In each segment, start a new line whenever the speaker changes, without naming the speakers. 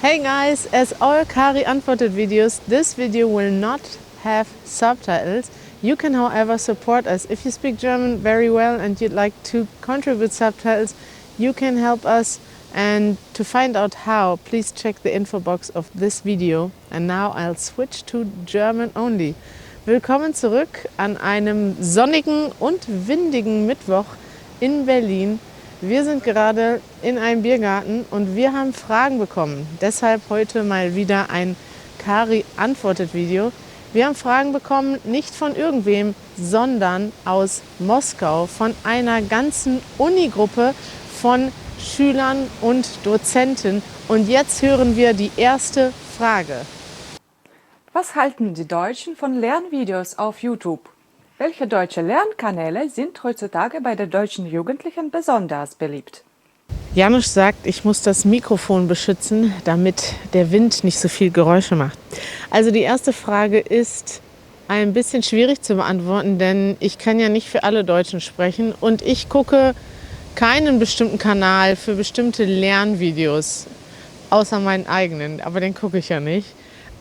Hey guys, as all Kari Antwortet videos, this video will not have subtitles. You can however support us. If you speak German very well and you'd like to contribute subtitles, you can help us. And to find out how, please check the info box of this video. And now I'll switch to German only. Willkommen zurück an einem sonnigen und windigen Mittwoch in Berlin. Wir sind gerade in einem Biergarten und wir haben Fragen bekommen. Deshalb heute mal wieder ein Kari Antwortet Video. Wir haben Fragen bekommen, nicht von irgendwem, sondern aus Moskau, von einer ganzen Unigruppe von Schülern und Dozenten. Und jetzt hören wir die erste Frage.
Was halten die Deutschen von Lernvideos auf YouTube? Welche deutsche Lernkanäle sind heutzutage bei den deutschen Jugendlichen besonders beliebt?
Janusz sagt, ich muss das Mikrofon beschützen, damit der Wind nicht so viel Geräusche macht. Also die erste Frage ist ein bisschen schwierig zu beantworten, denn ich kann ja nicht für alle Deutschen sprechen und ich gucke keinen bestimmten Kanal für bestimmte Lernvideos, außer meinen eigenen, aber den gucke ich ja nicht.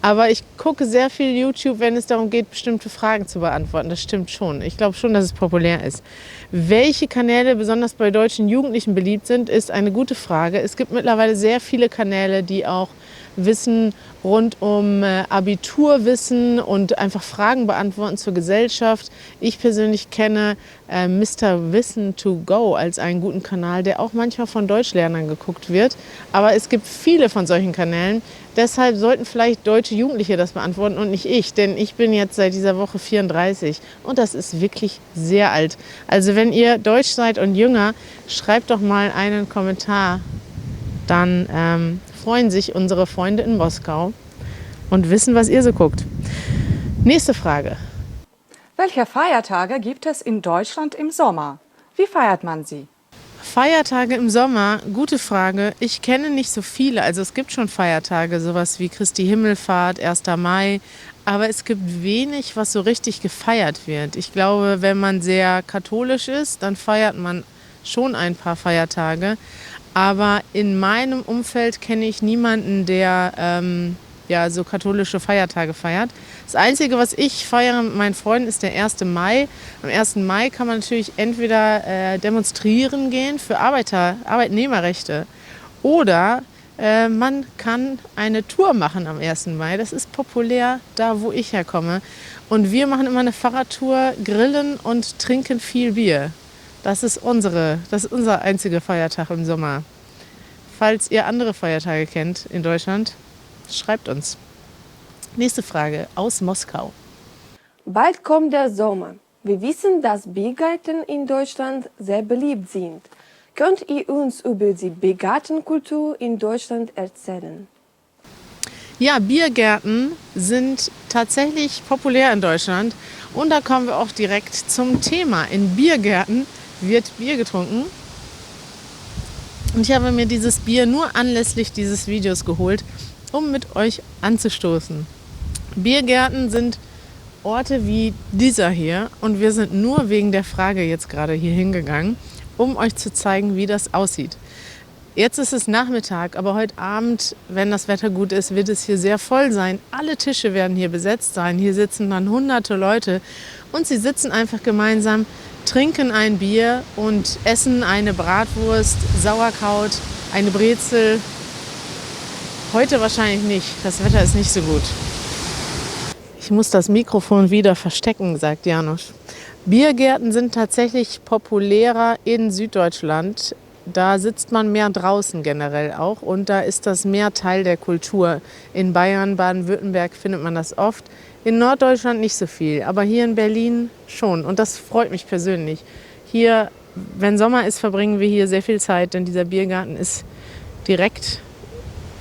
Aber ich gucke sehr viel YouTube, wenn es darum geht, bestimmte Fragen zu beantworten. Das stimmt schon. Ich glaube schon, dass es populär ist. Welche Kanäle besonders bei deutschen Jugendlichen beliebt sind, ist eine gute Frage. Es gibt mittlerweile sehr viele Kanäle, die auch Wissen rund um Abiturwissen und einfach Fragen beantworten zur Gesellschaft. Ich persönlich kenne Mr. Wissen to Go als einen guten Kanal, der auch manchmal von Deutschlernern geguckt wird. Aber es gibt viele von solchen Kanälen. Deshalb sollten vielleicht deutsche Jugendliche das beantworten und nicht ich, denn ich bin jetzt seit dieser Woche 34 und das ist wirklich sehr alt. Also wenn ihr deutsch seid und jünger, schreibt doch mal einen Kommentar, dann freuen sich unsere Freunde in Moskau und wissen, was ihr so guckt. Nächste Frage.
Welche Feiertage gibt es in Deutschland im Sommer? Wie feiert man sie?
Feiertage im Sommer, gute Frage. Ich kenne nicht so viele. Also es gibt schon Feiertage, sowas wie Christi Himmelfahrt, 1. Mai. Aber es gibt wenig, was so richtig gefeiert wird. Ich glaube, wenn man sehr katholisch ist, dann feiert man schon ein paar Feiertage. Aber in meinem Umfeld kenne ich niemanden, der so katholische Feiertage feiert. Das Einzige, was ich feiere mit meinen Freunden, ist der 1. Mai. Am 1. Mai kann man natürlich entweder demonstrieren gehen für Arbeitnehmerrechte oder man kann eine Tour machen am 1. Mai. Das ist populär da, wo ich herkomme. Und wir machen immer eine Fahrradtour, grillen und trinken viel Bier. Das ist unser einziger Feiertag im Sommer. Falls ihr andere Feiertage kennt in Deutschland, schreibt uns. Nächste Frage aus Moskau.
Bald kommt der Sommer. Wir wissen, dass Biergärten in Deutschland sehr beliebt sind. Könnt ihr uns über die Biergartenkultur in Deutschland erzählen?
Ja, Biergärten sind tatsächlich populär in Deutschland. Und da kommen wir auch direkt zum Thema. In Biergärten wird Bier getrunken. Und ich habe mir dieses Bier nur anlässlich dieses Videos geholt, um mit euch anzustoßen. Biergärten sind Orte wie dieser hier und wir sind nur wegen der Frage jetzt gerade hier hingegangen, um euch zu zeigen, wie das aussieht. Jetzt ist es Nachmittag, aber heute Abend, wenn das Wetter gut ist, wird es hier sehr voll sein. Alle Tische werden hier besetzt sein. Hier sitzen dann hunderte Leute und sie sitzen einfach gemeinsam, trinken ein Bier und essen eine Bratwurst, Sauerkraut, eine Brezel. Heute wahrscheinlich nicht. Das Wetter ist nicht so gut. Ich muss das Mikrofon wieder verstecken, sagt Janusz. Biergärten sind tatsächlich populärer in Süddeutschland. Da sitzt man mehr draußen generell auch und da ist das mehr Teil der Kultur. In Bayern, Baden-Württemberg findet man das oft. In Norddeutschland nicht so viel, aber hier in Berlin schon. Und das freut mich persönlich. Hier, wenn Sommer ist, verbringen wir hier sehr viel Zeit, denn dieser Biergarten ist direkt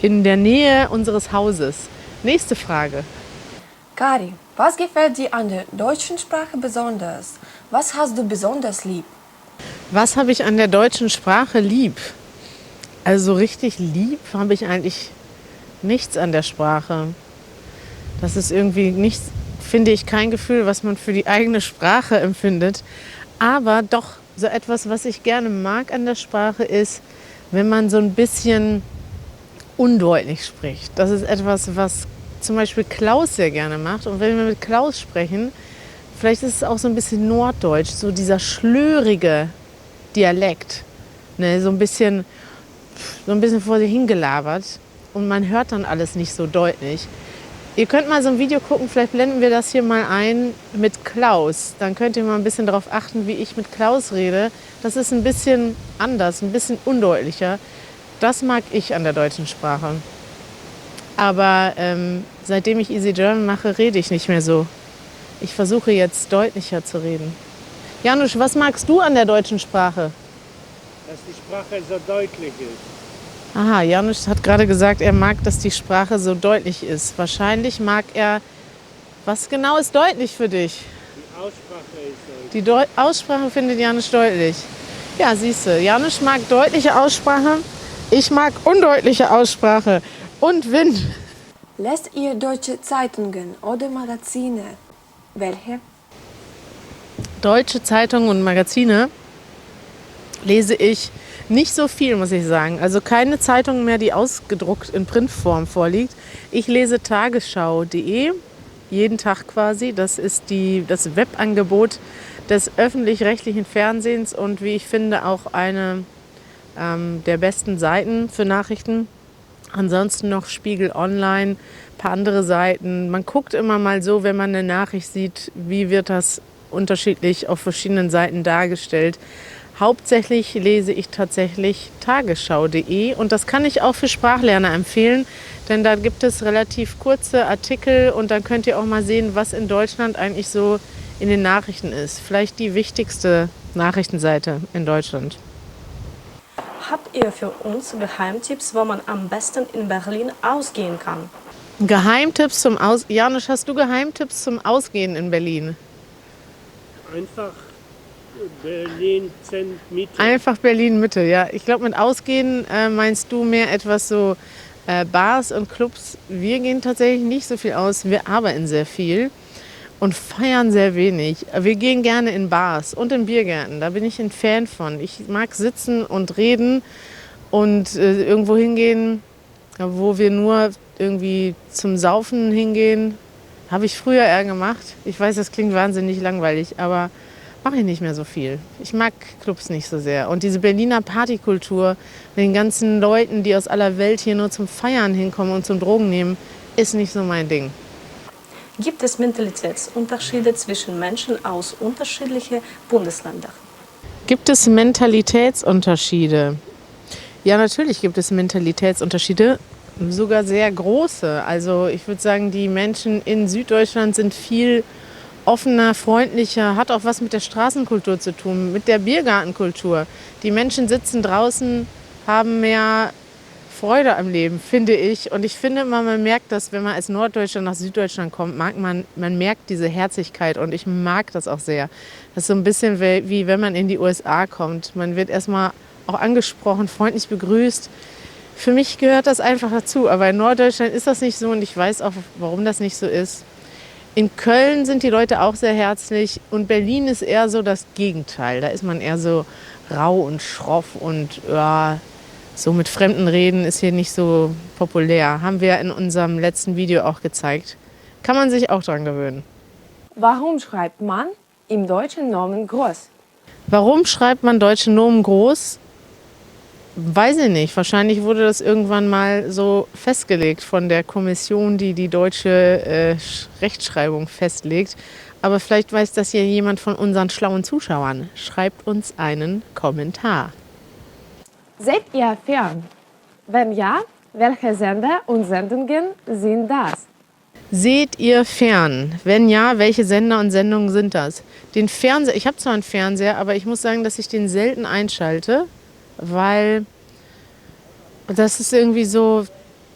in der Nähe unseres Hauses. Nächste Frage.
Kari, was gefällt dir an der deutschen Sprache besonders? Was hast du besonders lieb?
Was habe ich an der deutschen Sprache lieb? Also richtig lieb habe ich eigentlich nichts an der Sprache. Das ist irgendwie nicht, finde ich, kein Gefühl, was man für die eigene Sprache empfindet. Aber doch so etwas, was ich gerne mag an der Sprache ist, wenn man so ein bisschen undeutlich spricht. Das ist etwas, was zum Beispiel Klaus sehr gerne macht. Und wenn wir mit Klaus sprechen, vielleicht ist es auch so ein bisschen norddeutsch, so dieser schlörige Dialekt, ne, so ein bisschen vor sich hingelabert und man hört dann alles nicht so deutlich. Ihr könnt mal so ein Video gucken, vielleicht blenden wir das hier mal ein mit Klaus. Dann könnt ihr mal ein bisschen darauf achten, wie ich mit Klaus rede. Das ist ein bisschen anders, ein bisschen undeutlicher. Das mag ich an der deutschen Sprache. Aber seitdem ich Easy German mache, rede ich nicht mehr so. Ich versuche jetzt deutlicher zu reden. Janusz, was magst du an der deutschen Sprache?
Dass die Sprache so deutlich ist.
Aha, Janusz hat gerade gesagt, er mag, dass die Sprache so deutlich ist. Wahrscheinlich mag er... Was genau ist deutlich für dich?
Die Aussprache ist deutlich.
Die Aussprache findet Janusz deutlich. Ja, siehst du, Janusz mag deutliche Aussprache, ich mag undeutliche Aussprache. Und Wind.
Lest ihr deutsche Zeitungen oder Magazine? Welche?
Deutsche Zeitungen und Magazine lese ich nicht so viel, muss ich sagen. Also keine Zeitung mehr, die ausgedruckt in Printform vorliegt. Ich lese tagesschau.de, jeden Tag quasi. Das ist das Webangebot des öffentlich-rechtlichen Fernsehens und wie ich finde auch eine der besten Seiten für Nachrichten. Ansonsten noch Spiegel Online, ein paar andere Seiten. Man guckt immer mal so, wenn man eine Nachricht sieht, wie wird das unterschiedlich auf verschiedenen Seiten dargestellt. Hauptsächlich lese ich tatsächlich tagesschau.de und das kann ich auch für Sprachlerner empfehlen, denn da gibt es relativ kurze Artikel und dann könnt ihr auch mal sehen, was in Deutschland eigentlich so in den Nachrichten ist. Vielleicht die wichtigste Nachrichtenseite in Deutschland.
Habt ihr für uns Geheimtipps, wo man am besten in Berlin ausgehen kann?
Geheimtipps zum Ausgehen. Janusz, hast du Geheimtipps zum Ausgehen in Berlin?
Einfach Berlin Mitte.
Einfach Berlin Mitte, ja. Ich glaube, mit Ausgehen meinst du mehr etwas so Bars und Clubs. Wir gehen tatsächlich nicht so viel aus. Wir arbeiten sehr viel und feiern sehr wenig. Wir gehen gerne in Bars und in Biergärten. Da bin ich ein Fan von. Ich mag sitzen und reden und irgendwo hingehen, wo wir nur irgendwie zum Saufen hingehen. Habe ich früher eher gemacht. Ich weiß, das klingt wahnsinnig langweilig, aber mache ich nicht mehr so viel. Ich mag Clubs nicht so sehr. Und diese Berliner Partykultur mit den ganzen Leuten, die aus aller Welt hier nur zum Feiern hinkommen und zum Drogen nehmen, ist nicht so mein Ding.
Gibt es Mentalitätsunterschiede zwischen Menschen aus unterschiedlichen Bundesländern?
Gibt es Mentalitätsunterschiede? Ja, natürlich gibt es Mentalitätsunterschiede, sogar sehr große. Also ich würde sagen, die Menschen in Süddeutschland sind viel offener, freundlicher, hat auch was mit der Straßenkultur zu tun, mit der Biergartenkultur. Die Menschen sitzen draußen, haben mehr Freude am Leben, finde ich. Und ich finde immer, man merkt das, wenn man als Norddeutscher nach Süddeutschland kommt, man merkt diese Herzlichkeit und ich mag das auch sehr. Das ist so ein bisschen wie wenn man in die USA kommt. Man wird erstmal auch angesprochen, freundlich begrüßt. Für mich gehört das einfach dazu, aber in Norddeutschland ist das nicht so und ich weiß auch, warum das nicht so ist. In Köln sind die Leute auch sehr herzlich und Berlin ist eher so das Gegenteil. Da ist man eher so rau und schroff und ja, so mit Fremden reden ist hier nicht so populär. Haben wir in unserem letzten Video auch gezeigt. Kann man sich auch dran gewöhnen.
Warum schreibt man im deutschen Nomen groß?
Warum schreibt man deutsche Nomen groß? Weiß ich nicht. Wahrscheinlich wurde das irgendwann mal so festgelegt von der Kommission, die die deutsche Rechtschreibung festlegt. Aber vielleicht weiß das ja jemand von unseren schlauen Zuschauern. Schreibt uns einen Kommentar.
Seid ihr fern? Wenn ja, welche Sender und Sendungen sind das?
Seht ihr fern? Wenn ja, welche Sender und Sendungen sind das? Den Fernseher, ich habe zwar einen Fernseher, aber ich muss sagen, dass ich den selten einschalte, weil das ist irgendwie so,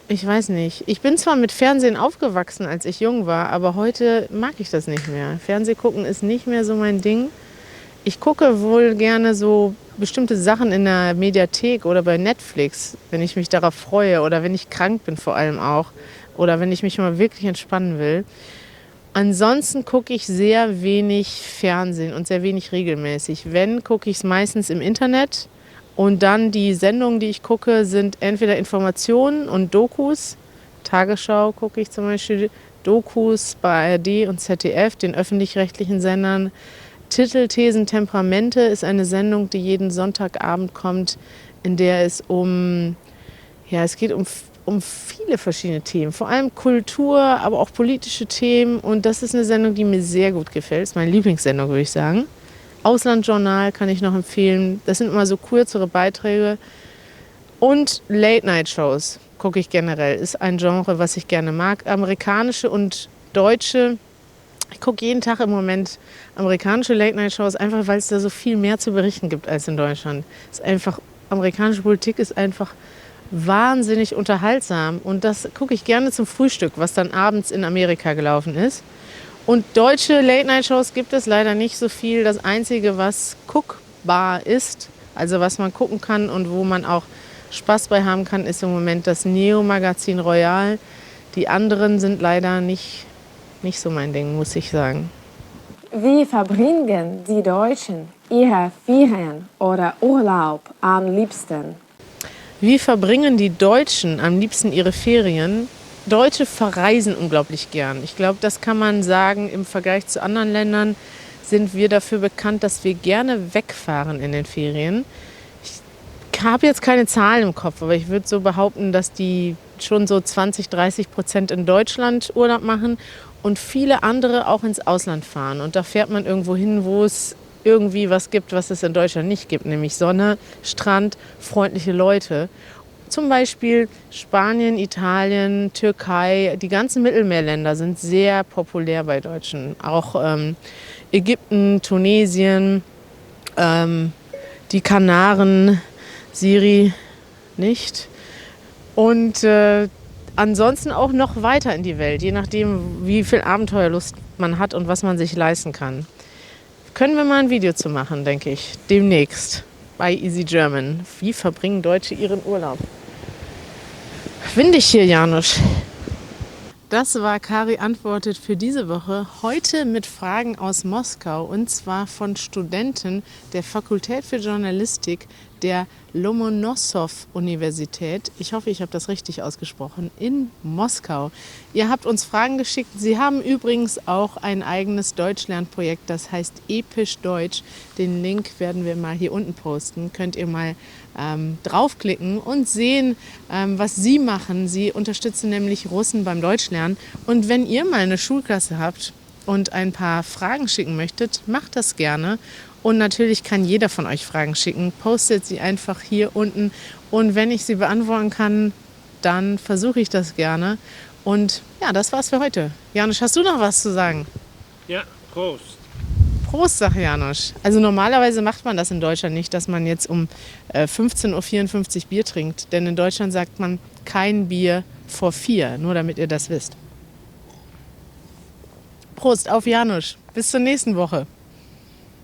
ich weiß nicht. Ich bin zwar mit Fernsehen aufgewachsen, als ich jung war, aber heute mag ich das nicht mehr. Fernsehgucken ist nicht mehr so mein Ding. Ich gucke wohl gerne so bestimmte Sachen in der Mediathek oder bei Netflix, wenn ich mich darauf freue oder wenn ich krank bin vor allem auch oder wenn ich mich mal wirklich entspannen will. Ansonsten gucke ich sehr wenig Fernsehen und sehr wenig regelmäßig. Wenn, gucke ich es meistens im Internet Und dann die Sendungen, die ich gucke, sind entweder Informationen und Dokus. Tagesschau gucke ich zum Beispiel, Dokus bei ARD und ZDF, den öffentlich-rechtlichen Sendern. Titel, Thesen, Temperamente ist eine Sendung, die jeden Sonntagabend kommt, in der es es geht um viele verschiedene Themen, vor allem Kultur, aber auch politische Themen. Und das ist eine Sendung, die mir sehr gut gefällt. Das ist meine Lieblingssendung, würde ich sagen. Auslandjournal kann ich noch empfehlen. Das sind immer so kürzere Beiträge. Und Late-Night-Shows gucke ich generell. Ist ein Genre, was ich gerne mag. Amerikanische und deutsche. Ich gucke jeden Tag im Moment amerikanische Late-Night-Shows, einfach weil es da so viel mehr zu berichten gibt als in Deutschland. Amerikanische Politik ist einfach wahnsinnig unterhaltsam. Und das gucke ich gerne zum Frühstück, was dann abends in Amerika gelaufen ist. Und deutsche Late-Night-Shows gibt es leider nicht so viel. Das Einzige, was guckbar ist, also was man gucken kann und wo man auch Spaß bei haben kann, ist im Moment das Neo-Magazin Royal. Die anderen sind leider nicht so mein Ding, muss ich sagen.
Wie verbringen die Deutschen ihre Ferien oder Urlaub am liebsten?
Wie verbringen die Deutschen am liebsten ihre Ferien? Deutsche verreisen unglaublich gern. Ich glaube, das kann man sagen, im Vergleich zu anderen Ländern sind wir dafür bekannt, dass wir gerne wegfahren in den Ferien. Ich habe jetzt keine Zahlen im Kopf, aber ich würde so behaupten, dass die schon so 20-30% in Deutschland Urlaub machen und viele andere auch ins Ausland fahren. Und da fährt man irgendwo hin, wo es irgendwie was gibt, was es in Deutschland nicht gibt, nämlich Sonne, Strand, freundliche Leute. Zum Beispiel Spanien, Italien, Türkei, die ganzen Mittelmeerländer sind sehr populär bei Deutschen. Auch Ägypten, Tunesien, die Kanaren, Siri nicht. Und ansonsten auch noch weiter in die Welt, je nachdem, wie viel Abenteuerlust man hat und was man sich leisten kann. Können wir mal ein Video zu machen, denke ich, demnächst bei Easy German. Wie verbringen Deutsche ihren Urlaub? Windig hier, Janusz. Das war Kari antwortet für diese Woche. Heute mit Fragen aus Moskau und zwar von Studenten der Fakultät für Journalistik der Lomonossow-Universität. Ich hoffe, ich habe das richtig ausgesprochen, in Moskau. Ihr habt uns Fragen geschickt. Sie haben übrigens auch ein eigenes Deutschlernprojekt, das heißt Episch Deutsch. Den Link werden wir mal hier unten posten. Könnt ihr mal draufklicken und sehen, was sie machen. Sie unterstützen nämlich Russen beim Deutschlernen. Und wenn ihr mal eine Schulklasse habt und ein paar Fragen schicken möchtet, macht das gerne. Und natürlich kann jeder von euch Fragen schicken. Postet sie einfach hier unten. Und wenn ich sie beantworten kann, dann versuche ich das gerne. Und ja, das war's für heute. Janusz, hast du noch was zu sagen?
Ja, Prost.
Prost, sagt Janusz. Also normalerweise macht man das in Deutschland nicht, dass man jetzt um 15.54 Uhr Bier trinkt. Denn in Deutschland sagt man kein Bier vor 4, nur damit ihr das wisst. Prost auf Janusz. Bis zur nächsten Woche.